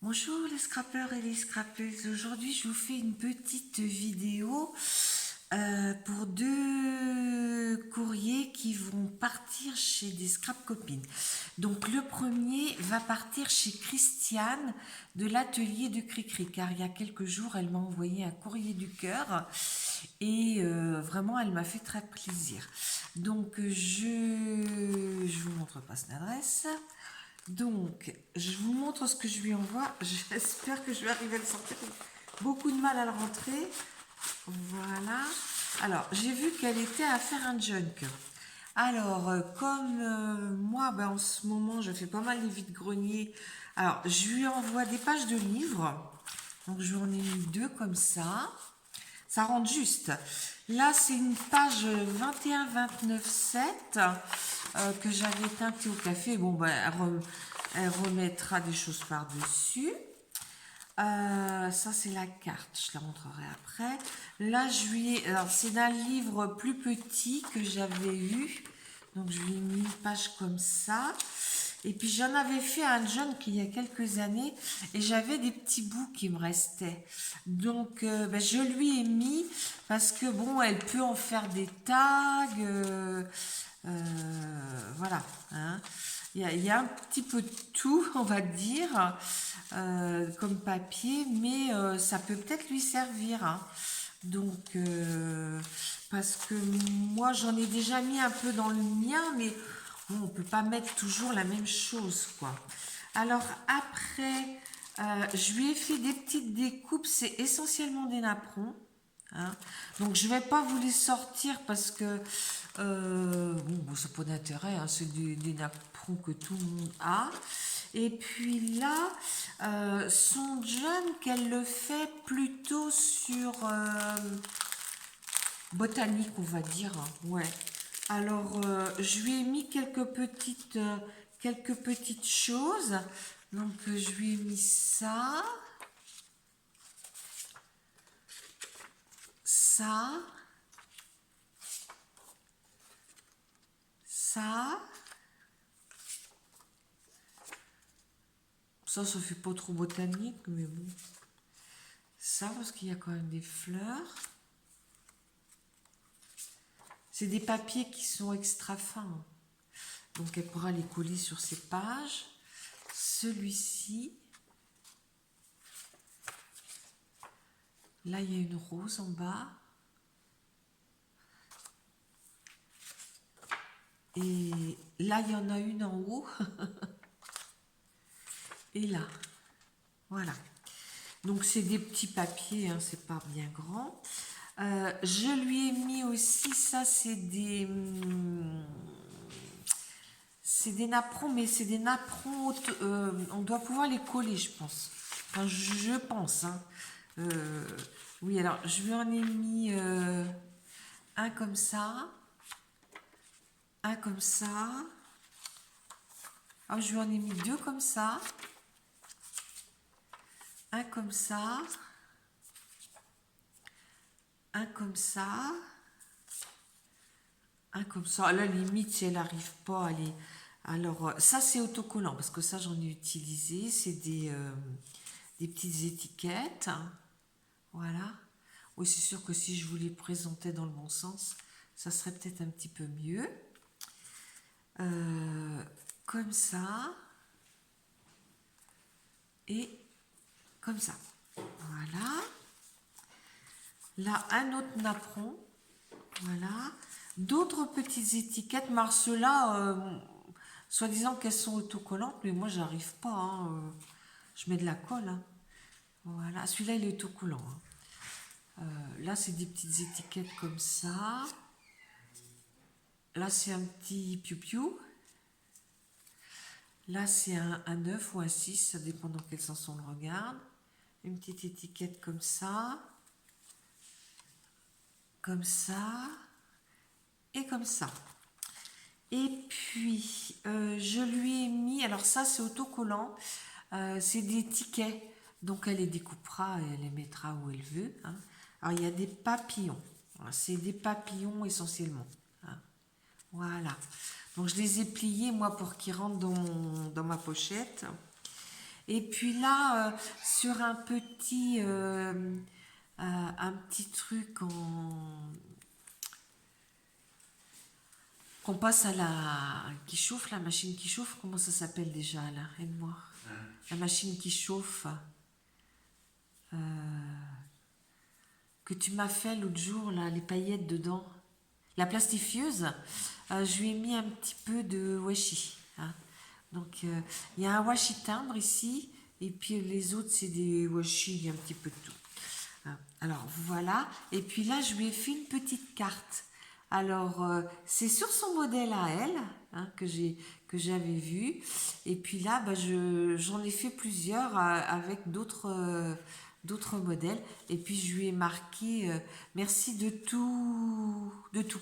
Bonjour les scrappeurs et les scrappeuses. Aujourd'hui, je vous fais une petite vidéo pour deux courriers qui vont partir chez des scrap copines. Donc le premier va partir chez Christiane de l'atelier de Cricri, car il y a quelques jours, elle m'a envoyé un courrier du cœur et vraiment, elle m'a fait très plaisir. Donc je vous montre pas son adresse. Donc, je vous montre ce que je lui envoie. J'espère que je vais arriver à le sortir. Beaucoup de mal à le rentrer. Voilà. Alors, j'ai vu qu'elle était à faire un junk. Alors, comme moi, en ce moment, je fais pas mal de vide-grenier. Alors, je lui envoie des pages de livres. Donc, je lui en ai mis deux comme ça. Ça rentre juste. Là, c'est une page 21-29-7 que j'avais teintée au café. Bon, elle remettra des choses par-dessus. Ça, c'est la carte. Je la montrerai après. Là, je lui ai... Alors, c'est d'un livre plus petit que j'avais eu. Donc, je lui ai mis une page comme ça. Et puis, j'en avais fait un junk il y a quelques années. Et j'avais des petits bouts qui me restaient. Donc, je lui ai mis... Parce que, bon, elle peut en faire des tags. Voilà. Hein. Il y a un petit peu de tout, on va dire, comme papier, mais ça peut peut-être lui servir. Hein. Donc, parce que moi, j'en ai déjà mis un peu dans le mien, mais bon, on ne peut pas mettre toujours la même chose, quoi. Alors, après, je lui ai fait des petites découpes, c'est essentiellement des napperons. Hein. Donc je ne vais pas vous les sortir parce que c'est pas d'intérêt, hein, c'est des napperons que tout le monde a. Et puis là, son jeune qu'elle le fait plutôt sur botanique, on va dire. Ouais. Alors je lui ai mis quelques petites choses. Donc je lui ai mis ça. Ça, ça fait pas trop botanique, mais bon. Ça, parce qu'il y a quand même des fleurs. C'est des papiers qui sont extra fins. Donc, elle pourra les coller sur ses pages. Celui-ci. Là, il y a une rose en bas. Et là, il y en a une en haut. Et là. Voilà. Donc, c'est des petits papiers, hein, c'est pas bien grand. Je lui ai mis aussi, ça, c'est des napperons, mais c'est des napperons, on doit pouvoir les coller, je pense. Enfin, je pense. Hein. Oui, alors, je lui en ai mis un comme ça. Un comme ça. Alors, je lui en ai mis deux comme ça. Un comme ça. Un comme ça. Un comme ça. À la limite, si elle n'arrive pas à les... Alors, ça, c'est autocollant, parce que ça, j'en ai utilisé. C'est des petites étiquettes. Voilà. Oui, c'est sûr que si je vous les présentais dans le bon sens, ça serait peut-être un petit peu mieux. Comme ça. Et comme ça. Voilà. Là, un autre napperon. Voilà. D'autres petites étiquettes. Mais ceux-là, soi-disant qu'elles sont autocollantes, mais moi, j'arrive pas. Hein. Je mets de la colle. Hein. Voilà. Celui-là, il est autocollant. Hein. Là, c'est des petites étiquettes comme ça. Là, c'est un petit piou-piou. Là, c'est un 9 ou un 6, ça dépend dans quel sens on le regarde. Une petite étiquette comme ça. Comme ça. Et comme ça. Et puis, je lui ai mis... Alors ça, c'est autocollant. C'est des tickets. Donc, elle les découpera et elle les mettra où elle veut. Hein. Alors, il y a des papillons. C'est des papillons essentiellement. Hein. Voilà. Donc, je les ai pliés, moi, pour qu'ils rentrent dans ma pochette. Et puis là, sur un petit truc qu'on passe à qui chauffe, la machine qui chauffe, comment ça s'appelle déjà là? Aide-moi. La machine qui chauffe. Que tu m'as fait l'autre jour, là, les paillettes dedans. La plastifieuse, je lui ai mis un petit peu de washi. Hein. Donc, il y a un washi timbre ici, et puis les autres, c'est des washi, il y a un petit peu de tout. Hein. Alors, voilà. Et puis là, je lui ai fait une petite carte. Alors, c'est sur son modèle à elle, hein, que j'avais vu. Et puis là, bah, j'en ai fait plusieurs avec d'autres modèles. Et puis, je lui ai marqué merci de tout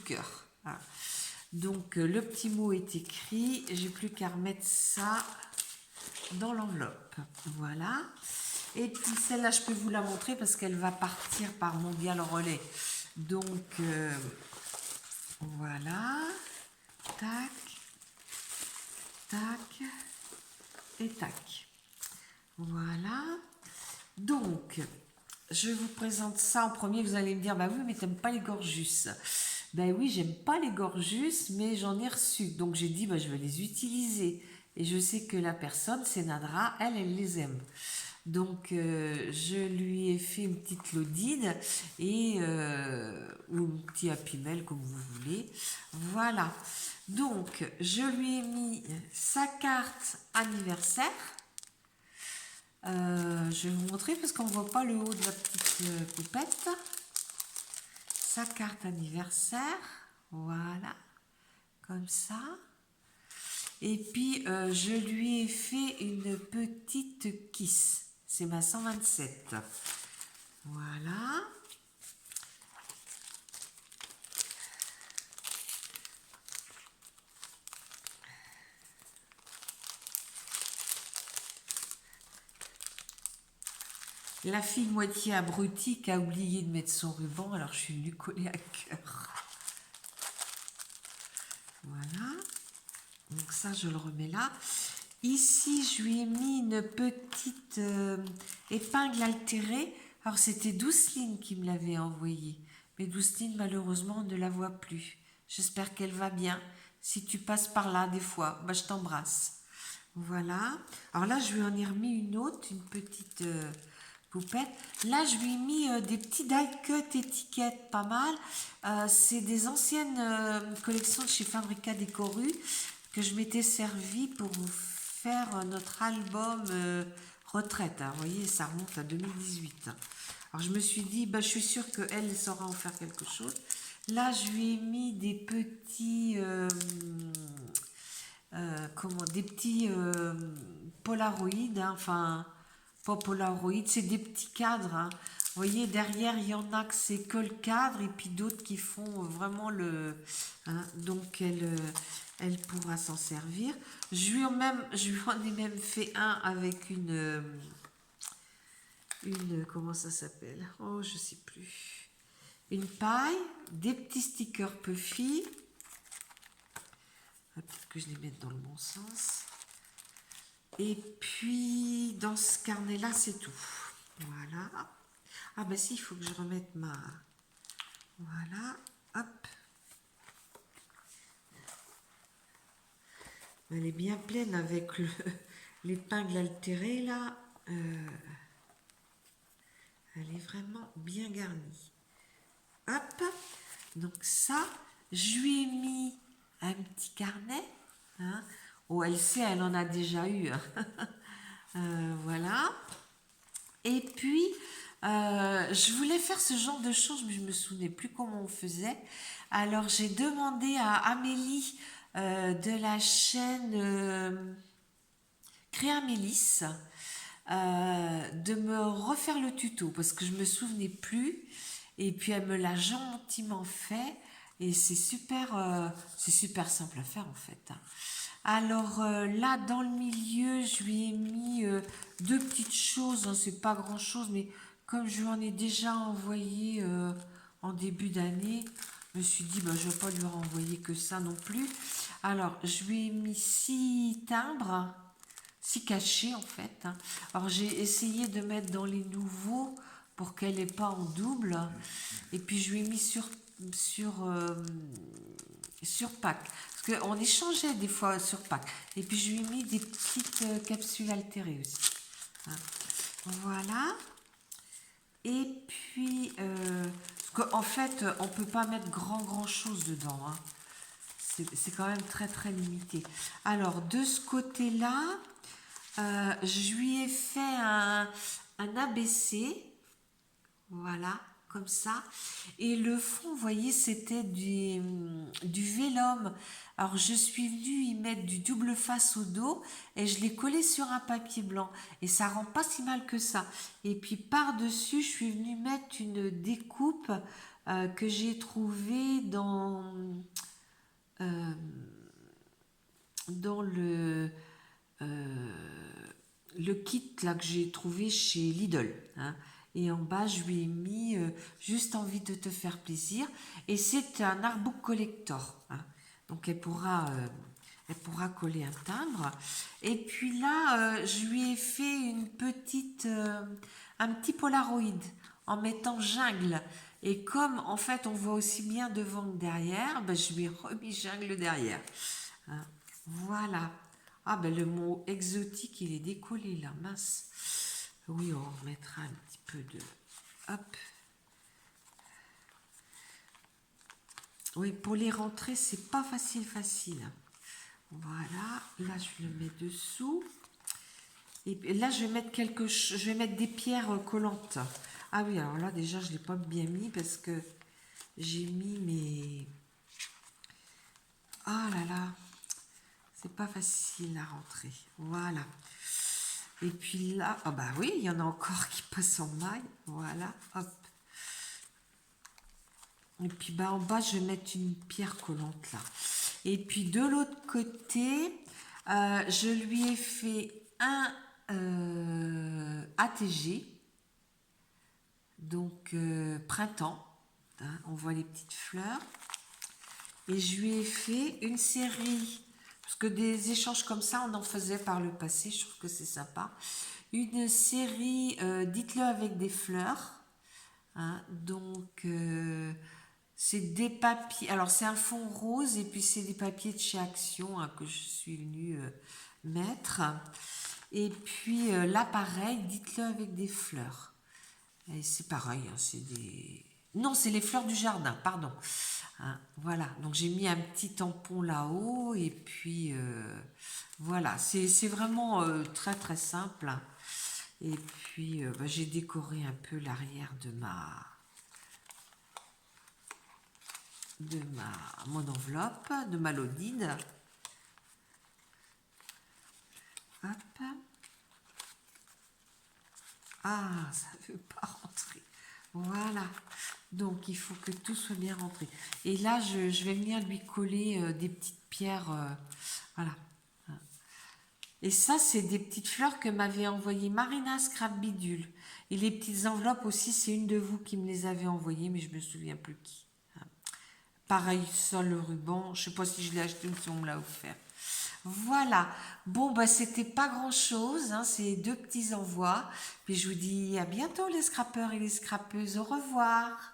cœur. Voilà. Donc, le petit mot est écrit. J'ai plus qu'à remettre ça dans l'enveloppe. Voilà. Et puis celle-là, je peux vous la montrer parce qu'elle va partir par Mondial Relais. Donc, voilà. Tac, tac et tac. Voilà. Donc, je vous présente ça en premier. Vous allez me dire, bah oui, mais t'aimes pas les gorgeus. Ben oui, j'aime pas les gorgeus, mais j'en ai reçu. Donc j'ai dit, bah, je vais les utiliser. Et je sais que la personne, c'est Nadra, elle les aime. Donc je lui ai fait une petite lodide et ou un petit happy mail comme vous voulez. Voilà. Donc je lui ai mis sa carte anniversaire. Je vais vous montrer parce qu'on ne voit pas le haut de la petite poupette. Sa carte anniversaire. Voilà. Comme ça. Et puis, je lui ai fait une petite kiss. C'est ma 127. Voilà. La fille moitié abrutie qui a oublié de mettre son ruban, alors je suis venue coller à cœur. Voilà. Donc ça, je le remets là. Ici, je lui ai mis une petite épingle altérée. Alors, c'était Douceline qui me l'avait envoyée. Mais Douceline, malheureusement, on ne la voit plus. J'espère qu'elle va bien. Si tu passes par là des fois, bah, je t'embrasse. Voilà. Alors là, je lui en ai remis une autre, une petite poupette. Là, je lui ai mis des petits die-cut étiquettes, pas mal. C'est des anciennes collections de chez Fabrica Décoru que je m'étais servi pour vous faire notre album retraite. Hein. Vous voyez, ça remonte à 2018. Alors, je me suis dit, bah, je suis sûre qu'elle saura en faire quelque chose. Là, je lui ai mis des petits... des petits polaroïdes, hein, enfin, pas polaroïdes, c'est des petits cadres. Hein. Vous voyez, derrière, il y en a que c'est que le cadre, et puis d'autres qui font vraiment le... Hein, donc, elle pourra s'en servir. Je lui en ai même fait un avec comment ça s'appelle? Oh, je sais plus. Une paille, des petits stickers Puffy. Peut-être que je les mette dans le bon sens. Et puis, dans ce carnet-là, c'est tout. Voilà. Ah ben si, il faut que je remette ma... Voilà. Hop. Elle est bien pleine avec l'épingle altérée, là. Elle est vraiment bien garnie. Hop. Donc ça, je lui ai mis un petit carnet. Hein. Oh, elle sait, elle en a déjà eu. Voilà. Et puis, je voulais faire ce genre de choses, mais je ne me souvenais plus comment on faisait. Alors, j'ai demandé à Amélie de la chaîne Créa Mélisse de me refaire le tuto parce que je ne me souvenais plus. Et puis, elle me l'a gentiment fait. Et c'est super simple à faire en fait. Alors là, dans le milieu, je lui ai mis deux petites choses. Hein, c'est pas grand chose, mais comme je lui en ai déjà envoyé en début d'année, je me suis dit, bah, je ne vais pas lui renvoyer que ça non plus. Alors, je lui ai mis 6 timbres. si cachée en fait, hein. Alors j'ai essayé de mettre dans les nouveaux pour qu'elle n'ait pas en double. Et puis je lui ai mis sur, euh, sur pack. Parce qu'on échangeait des fois sur pack. Et puis je lui ai mis des petites capsules altérées aussi, hein. Voilà. Et puis, parce qu'en fait, on peut pas mettre grand chose dedans, hein. C'est quand même très limité. Alors, de ce côté-là, je lui ai fait un ABC. Voilà, comme ça. Et le fond, vous voyez, c'était du vélum. Alors, je suis venue y mettre du double face au dos et je l'ai collé sur un papier blanc. Et ça rend pas si mal que ça. Et puis, par-dessus, je suis venue mettre une découpe que j'ai trouvée euh, dans le kit là que j'ai trouvé chez Lidl, hein. Et en bas, je lui ai mis juste envie de te faire plaisir. Et c'est un artbook collector, hein. Donc elle pourra coller un timbre. Et puis là, je lui ai fait un petit Polaroid en mettant jungle. Et comme en fait on voit aussi bien devant que derrière, ben, je lui ai remis jungle derrière, hein. Voilà. Ah ben le mot exotique, il est décollé là, mince. Oui, on remettra un petit peu de... Hop. Oui, pour les rentrées, c'est pas facile. Voilà, là je le mets dessous. Et là je vais mettre je vais mettre des pierres collantes. Ah oui, alors là déjà je l'ai pas bien mis parce que j'ai mis mes... Ah là là, c'est pas facile à rentrer. Voilà. Et puis là, ah bah oui, il y en a encore qui passent en maille. Voilà, hop. Et puis bah en bas, je vais mettre une pierre collante là. Et puis de l'autre côté, je lui ai fait un ATG. Donc printemps, hein, on voit les petites fleurs. Et je lui ai fait une série, parce que des échanges comme ça, on en faisait par le passé, je trouve que c'est sympa. Une série, dites-le avec des fleurs, hein. Donc c'est des papiers, alors c'est un fond rose et puis c'est des papiers de chez Action, hein, que je suis venue mettre. Et puis là pareil, dites-le avec des fleurs. Et c'est pareil, hein, c'est des... Non, c'est les fleurs du jardin, pardon, hein. Voilà, donc j'ai mis un petit tampon là-haut et puis voilà, c'est vraiment très simple, hein. Et puis bah, j'ai décoré un peu l'arrière de mon enveloppe, de ma Lodide. Hop. Ah, ça ne veut pas rentrer. Voilà. Donc, il faut que tout soit bien rentré. Et là, je vais venir lui coller des petites pierres. Voilà. Et ça, c'est des petites fleurs que m'avait envoyé Marina Scrap Bidule. Et les petites enveloppes aussi, c'est une de vous qui me les avait envoyées, mais je me souviens plus qui. Pareil, ça, le ruban. Je sais pas si je l'ai acheté ou si on me l'a offert. Voilà. Bon, bah, c'était pas grand-chose, hein, ces deux petits envois. Puis je vous dis à bientôt les scrappeurs et les scrappeuses. Au revoir.